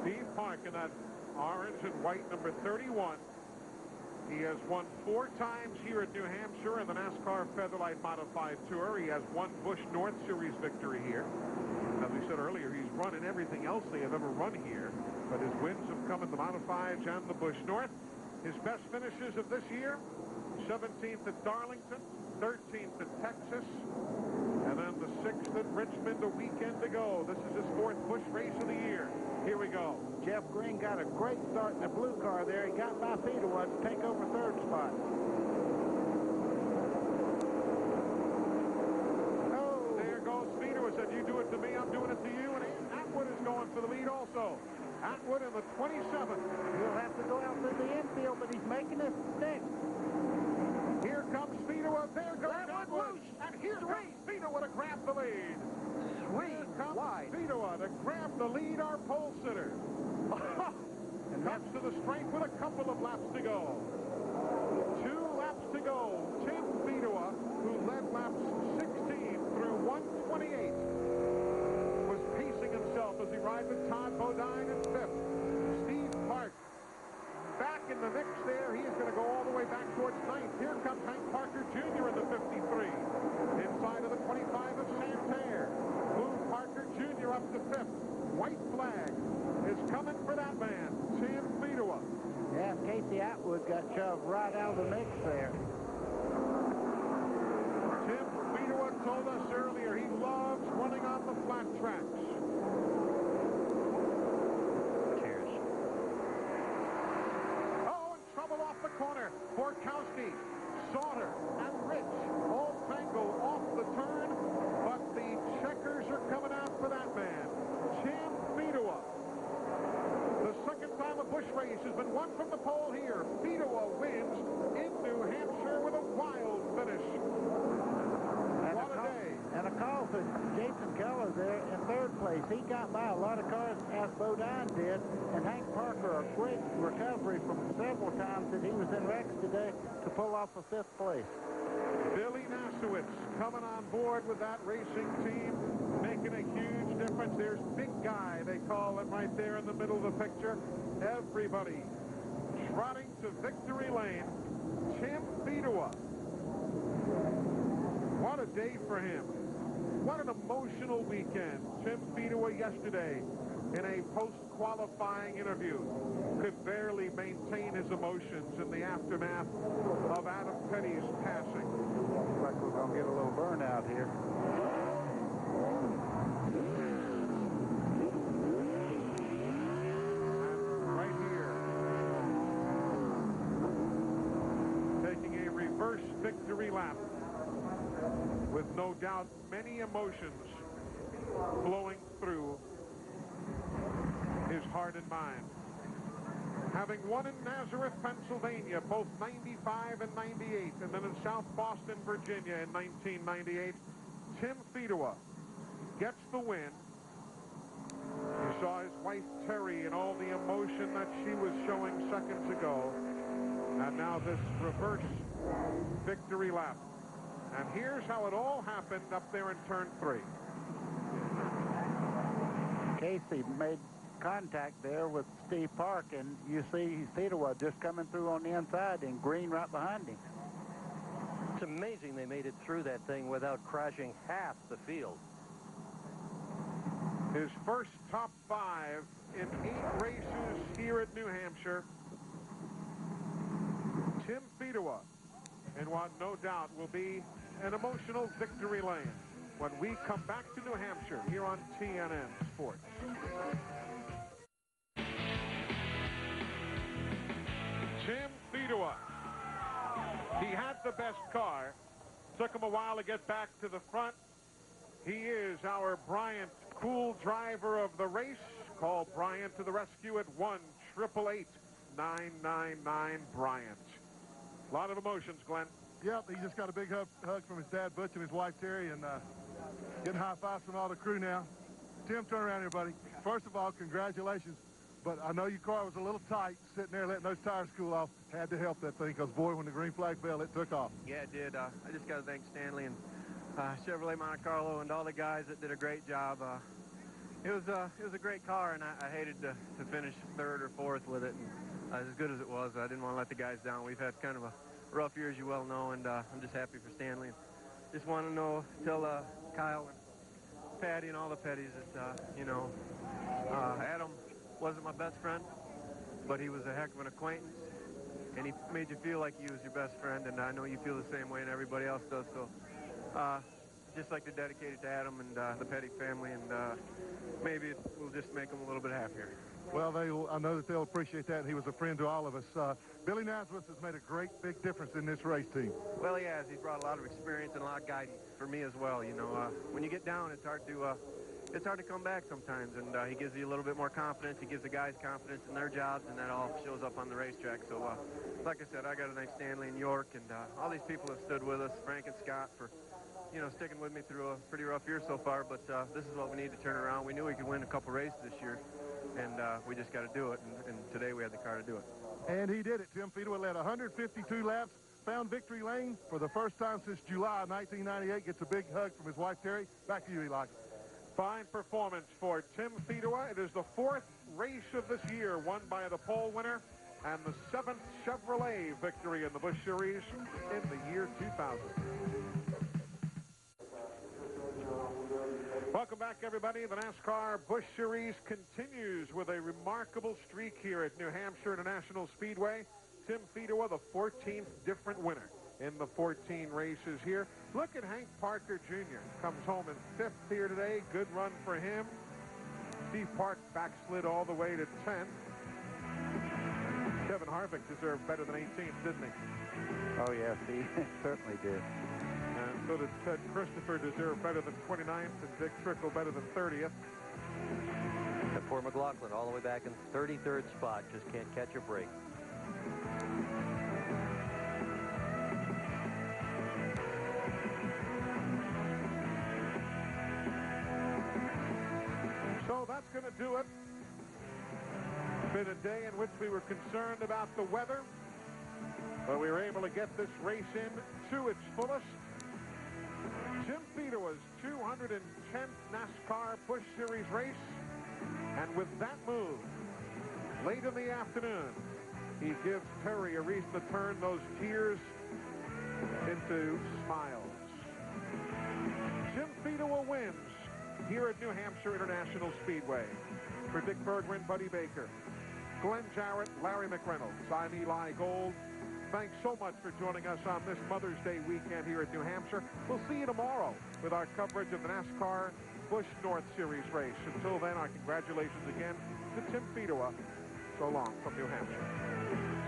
Steve Park in that orange and white number 31. He has won 4 times here at New Hampshire in the NASCAR Featherlight Modified Tour. He has one Busch North Series victory here. As we said earlier, he's run in everything else they have ever run here, but his wins have come in the Modifieds and the Busch North. His best finishes of this year: 17th at Darlington, 13th at Texas, and then the 6th at Richmond a weekend ago. This is his 4th Busch race of the year. Here we go. Jeff Green got a great start in the blue car there. He got by Fedewa to take over 3rd spot. Oh, there goes Fedewa. Said, you do it to me, I'm doing it to you. And Atwood is going for the lead also. Atwood in the 27th. He'll have to go out through the infield, but he's making it stick. Here comes Fedewa. There goes Atwood. And here comes Fedewa to grab the lead. Here comes Fedewa to grab the lead, our pole sitter. And comes to the straight with a couple of laps to go. 2 laps to go. Tim Fedewa, who led laps 16 through 128, was pacing himself as he rides with Todd Bodine in 5th. Steve Park back in the mix there. He is going to go all the way back towards 9th. Here comes Hank Parker Jr. in the 53. Inside of the 25 of Santerre. Boone Parker Jr. up to 5th. White flag is coming for that man, Tim Fedewa. Yeah, Casey Atwood got shoved right out of the mix there. Tim Fedewa told us earlier he loves running on the flat tracks. Cheers. Oh, and trouble off the corner. Borkowski, Sauter, and Ritch all tangle off the turn, but the checkers are coming out for that man, Tim Fedewa. The second time a Busch race has been won from the pole here. Fedewa wins in New Hampshire with a wild finish. What a day. And a call to Jason Keller there in 3rd place. He got by a lot of cars as Bodine did, and Hank Parker, a great recovery from several times that he was in wrecks today to pull off a 5th place. Billy Nasowitz coming on board with that racing team, making a huge difference. There's Big Guy, they call him, right there in the middle of the picture. Everybody trotting to victory lane. Tim Fedewa. What a day for him. What an emotional weekend. Tim Fedewa yesterday in a post-qualifying interview could barely maintain his emotions in the aftermath of Adam Petty's passing. Looks like we're going to get a little burnout here. And right here, taking a reverse victory lap, with no doubt many emotions flowing through his heart and mind. Having won in Nazareth, Pennsylvania, both 95 and 98, and then in South Boston, Virginia in 1998, Tim Fedewa gets the win. You saw his wife, Terry, and all the emotion that she was showing seconds ago. And now this reverse victory lap. And here's how it all happened up there in turn 3. Casey made contact there with Steve Park, and you see Fedewa just coming through on the inside and Green right behind him. It's amazing they made it through that thing without crashing half the field. His first top 5 in 8 races here at New Hampshire. Tim Fedewa in what no doubt will be an emotional victory lane when we come back to New Hampshire here on TNN Sports. Tim Fedewa. He had the best car. Took him a while to get back to the front. He is our Bryant Cool driver of the race. Call Bryant to the rescue at 1-888-999 Bryant. A lot of emotions, Glenn. Yep, he just got a big hug from his dad, Butch, and his wife, Terry, and getting high fives from all the crew now. Tim, turn around here, buddy. First of all, congratulations. But I know your car was a little tight, sitting there letting those tires cool off. Had to help that thing, because, boy, when the green flag fell, it took off. Yeah, it did. I just got to thank Stanley and Chevrolet Monte Carlo and all the guys that did a great job. It was a great car, and I hated to finish third or fourth with it. And as good as it was, I didn't want to let the guys down. We've had kind of a rough year, as you well know, and I'm just happy for Stanley. And just want to tell Kyle and Patty and all the Petties that, Adam wasn't my best friend, but he was a heck of an acquaintance, and he made you feel like he was your best friend, and I know you feel the same way, and everybody else does. So just like to dedicate it to Adam and the Petty family, and maybe we'll just make them a little bit happier. Well, I know that they'll appreciate that. He was a friend to all of us. Billy Nasworth has made a great, big difference in this race team. Well, he has. He's brought a lot of experience and a lot of guidance for me as well. You know, when you get down, it's hard to come back sometimes, and he gives you a little bit more confidence. He gives the guys confidence in their jobs, and that all shows up on the racetrack. So, like I said, I got to thank Stanley and York, and all these people have stood with us, Frank and Scott, for sticking with me through a pretty rough year so far, but this is what we need to turn around. We knew we could win a couple races this year, and we just got to do it, and today we had the car to do it. And he did it. Tim Fedewa led 152 laps, found victory lane for the first time since July 1998, gets a big hug from his wife, Terry. Back to you, Eli. Fine performance for Tim Fedewa. It is the 4th race of this year won by the pole winner and the 7th Chevrolet victory in the Busch Series in the year 2000. Welcome back, everybody. The NASCAR Busch Series continues with a remarkable streak here at New Hampshire International Speedway. Tim Fedewa, the 14th different winner in the 14 races here. Look at Hank Parker Jr. Comes home in 5th here today. Good run for him. Steve Park backslid all the way to 10th. Kevin Harvick deserved better than 18th, didn't he? Oh, yes, he certainly did. And so did Ted Christopher deserve better than 29th, and Dick Trickle better than 30th. And poor McLaughlin all the way back in 33rd spot. Just can't catch a break. So that's going to do it. Been a day in which we were concerned about the weather, but we were able to get this race in to its fullest. Tim Fedewa's 210th NASCAR Busch Series race, and with that move, late in the afternoon, he gives Terry a reason to turn those tears into smiles. Tim Fedewa wins here at New Hampshire International Speedway. For Dick Bergman, Buddy Baker, Glenn Jarrett, Larry McReynolds, I'm Eli Gold. Thanks so much for joining us on this Mother's Day weekend here at New Hampshire. We'll see you tomorrow with our coverage of the NASCAR Busch North Series race. Until then, our congratulations again to Tim Fedewa. So long from New Hampshire.